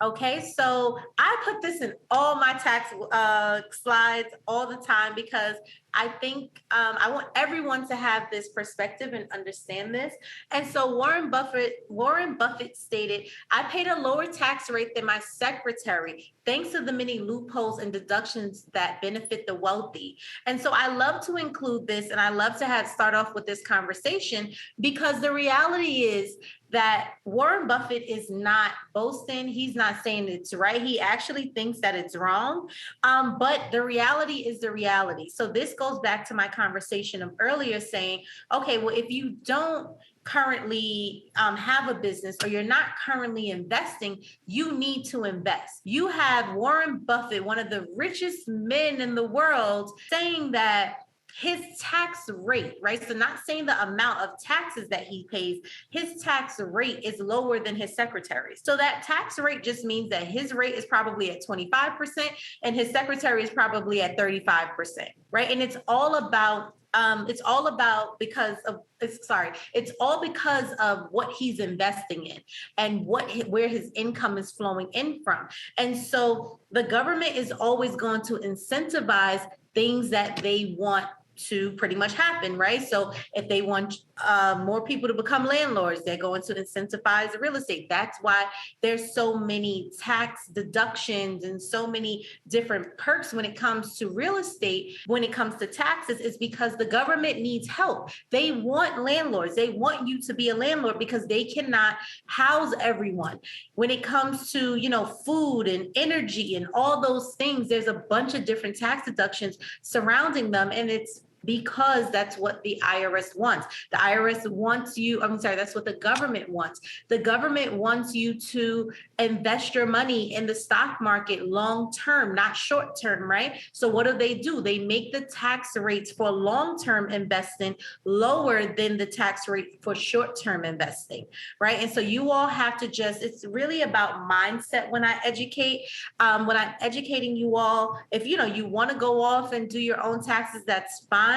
Okay, so I put this in all my tax slides all the time because I think I want everyone to have this perspective and understand this. And so Warren Buffett stated, "I paid a lower tax rate than my secretary, thanks to the many loopholes and deductions that benefit the wealthy." And so I love to include this, and I love to have start off with this conversation because the reality is that Warren Buffett is not boasting. He's not saying it's right. He actually thinks that it's wrong. But the reality is the reality. So this goes back to my conversation of earlier saying, okay, well, if you don't currently have a business or you're not currently investing, you need to invest. You have Warren Buffett, one of the richest men in the world, saying that his tax rate, right? So not saying the amount of taxes that he pays, his tax rate is lower than his secretary's. So that tax rate just means that his rate is probably at 25% and his secretary is probably at 35%, right? And it's all about it's all because of what he's investing in and where his income is flowing in from. And so the government is always going to incentivize things that they want to pretty much happen, right? So if they want more people to become landlords, they're going to incentivize real estate. That's why there's so many tax deductions and so many different perks when it comes to real estate. When it comes to taxes, is because the government needs help. They want landlords. They want you to be a landlord because they cannot house everyone. When it comes to, food and energy and all those things, there's a bunch of different tax deductions surrounding them. And it's because that's what the IRS wants. The IRS wants you, that's what the government wants. The government wants you to invest your money in the stock market long term, not short term, right? So what do? They make the tax rates for long term investing lower than the tax rate for short term investing, right? And so you all have to it's really about mindset when I educate. When I'm educating you all, if you want to go off and do your own taxes, that's fine.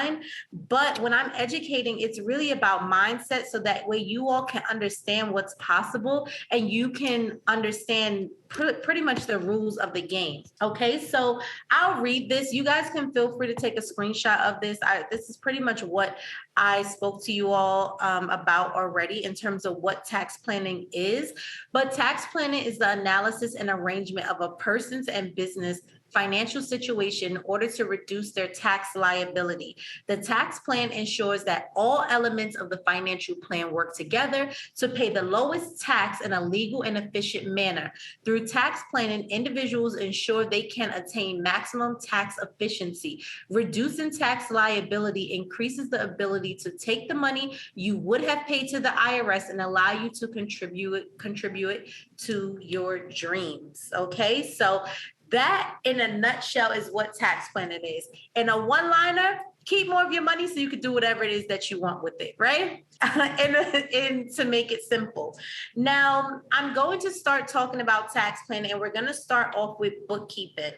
But when I'm educating, it's really about mindset so that way you all can understand what's possible and you can understand pretty much the rules of the game. Okay, so I'll read this. You guys can feel free to take a screenshot of this. This is pretty much what I spoke to you all about already in terms of what tax planning is. But tax planning is the analysis and arrangement of a person's and business financial situation in order to reduce their tax liability. The tax plan ensures that all elements of the financial plan work together to pay the lowest tax in a legal and efficient manner. Through tax planning, individuals ensure they can attain maximum tax efficiency. Reducing tax liability increases the ability to take the money you would have paid to the IRS and allow you to contribute it to your dreams. Okay, so that, in a nutshell, is what tax planning is. In a one-liner, keep more of your money so you can do whatever it is that you want with it, right? and to make it simple. Now, I'm going to start talking about tax planning, and we're going to start off with bookkeeping.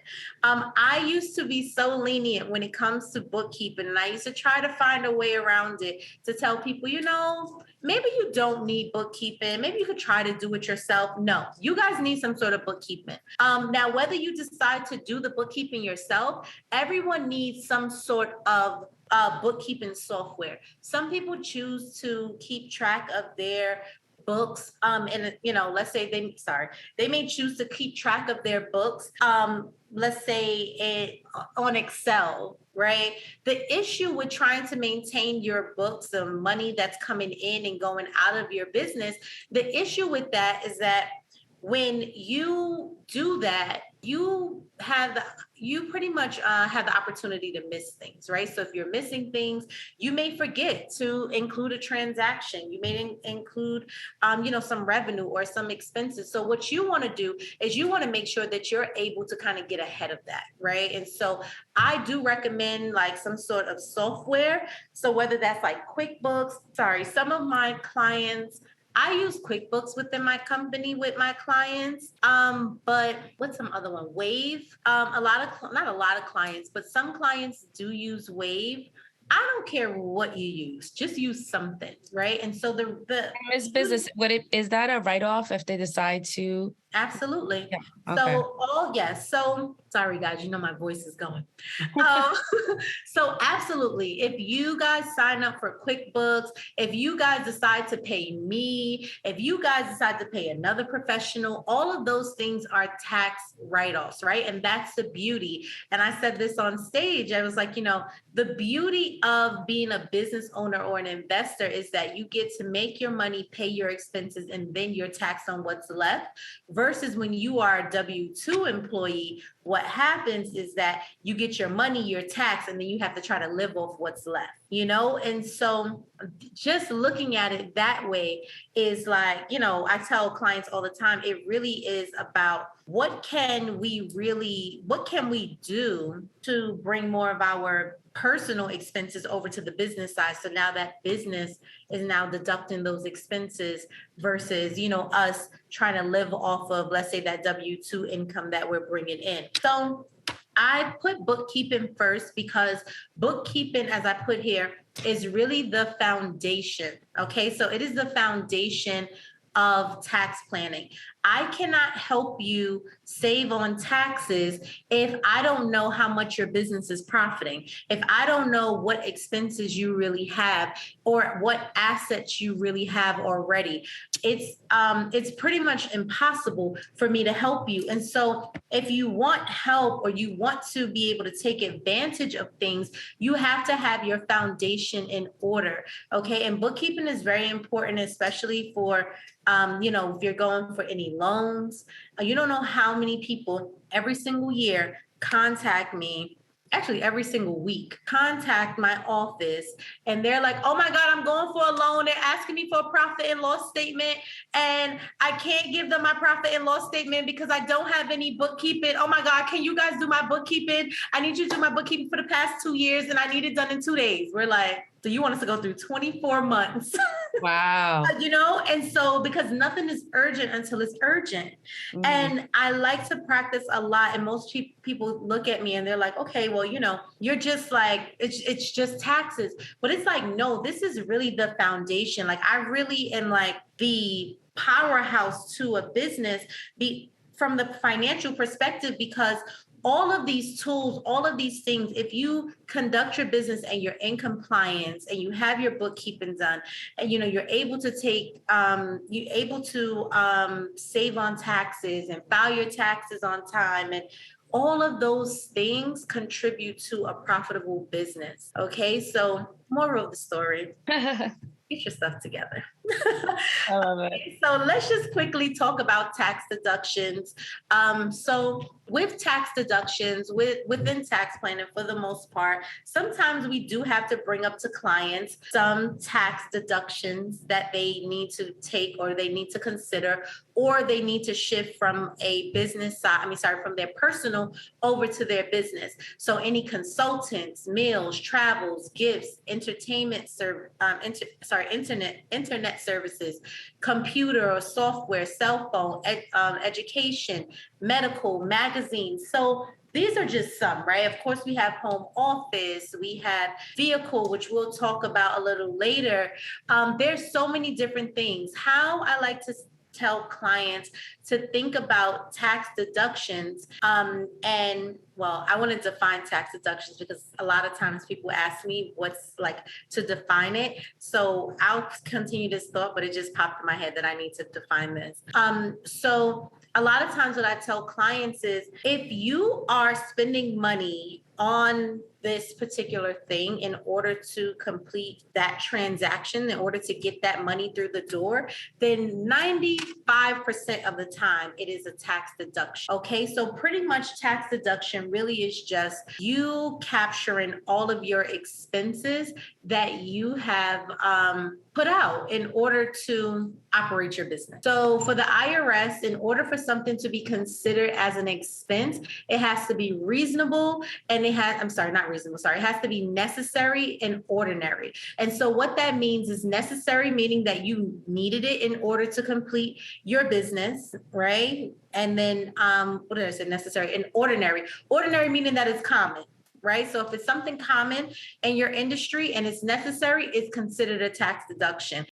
I used to be so lenient when it comes to bookkeeping, and I used to try to find a way around it to tell people, maybe you don't need bookkeeping. Maybe you could try to do it yourself. No, you guys need some sort of bookkeeping. Now, whether you decide to do the bookkeeping yourself, everyone needs some sort of bookkeeping software. Some people choose to keep track of their books and let's say they may choose to keep track of their books let's say on Excel, right? The issue with trying to maintain your books, the money that's coming in and going out of your business, the issue with that is that when you do that, you pretty much have the opportunity to miss things, right? So if you're missing things, you may forget to include a transaction. You may include, some revenue or some expenses. So what you want to do is you want to make sure that you're able to kind of get ahead of that, right? And so I do recommend like some sort of software. So whether that's like QuickBooks, some of my clients, I use QuickBooks within my company with my clients. But what's some other one? Wave. Not a lot of clients, but some clients do use Wave. I don't care what you use, just use something, right? And so the Miss Business, is that a write-off if they decide to Absolutely. Yeah. Okay. So, yes. So, sorry, guys, you know my voice is going. Um, so, absolutely. If you guys sign up for QuickBooks, if you guys decide to pay me, if you guys decide to pay another professional, all of those things are tax write-offs, right? And that's the beauty. And I said this on stage. I was like, the beauty of being a business owner or an investor is that you get to make your money, pay your expenses, and then you're taxed on what's left. Versus when you are a W-2 employee, what happens is that you get your money, your tax, and then you have to try to live off what's left, And so just looking at it that way is like, I tell clients all the time, it really is about what can we do to bring more of our personal expenses over to the business side. So now that business is now deducting those expenses versus, us trying to live off of, let's say, that W-2 income that we're bringing in. So I put bookkeeping first because bookkeeping, as I put here, is really the foundation. Okay, so it is the foundation of tax planning. I cannot help you save on taxes if I don't know how much your business is profiting, if I don't know what expenses you really have or what assets you really have already. It's pretty much impossible for me to help you. And so if you want help or you want to be able to take advantage of things, you have to have your foundation in order. Okay. And bookkeeping is very important, especially for if you're going for any loans. You don't know how many people every single year contact me, actually every single week, contact my office, and they're like, oh my God, I'm going for a loan. They're asking me for a profit and loss statement, and I can't give them my profit and loss statement because I don't have any bookkeeping. Oh my God, can you guys do my bookkeeping? I need you to do my bookkeeping for the past 2 years, and I need it done in 2 days. We're like, so you want us to go through 24 months? Wow. And so because nothing is urgent until it's urgent. And I like to practice a lot. And most people look at me and they're like, okay, well, you're just like, it's just taxes. But it's like, no, this is really the foundation. Like I really am like the powerhouse to a business from the financial perspective, because all of these tools, all of these things, if you conduct your business and you're in compliance and you have your bookkeeping done, and you're able to save on taxes and file your taxes on time, and all of those things contribute to a profitable business. Okay, so moral of the story: get your stuff together. I love it. So let's just quickly talk about tax deductions. So with tax deductions, within tax planning, for the most part, sometimes we do have to bring up to clients some tax deductions that they need to take or they need to consider, or they need to shift from a business side, from their personal over to their business. So any consultants, meals, travels, gifts, entertainment, internet services, computer or software, cell phone, education, medical, magazines. So these are just some, right? Of course, we have home office, we have vehicle, which we'll talk about a little later. There's so many different things. How I like to tell clients to think about tax deductions. And well, I want to define tax deductions because a lot of times people ask me what's like to define it. So I'll continue this thought, but it just popped in my head that I need to define this. So a lot of times what I tell clients is, if you are spending money on this particular thing in order to complete that transaction, in order to get that money through the door, then 95% of the time it is a tax deduction. Okay, so pretty much tax deduction really is just you capturing all of your expenses that you have put out in order to operate your business. So for the IRS, in order for something to be considered as an expense, it has to be reasonable, and it has to be necessary and ordinary. And so what that means is necessary, meaning that you needed it in order to complete your business, right? And then what did I say? Necessary. And ordinary. Ordinary meaning that it's common. Right? So if it's something common in your industry and it's necessary, it's considered a tax deduction.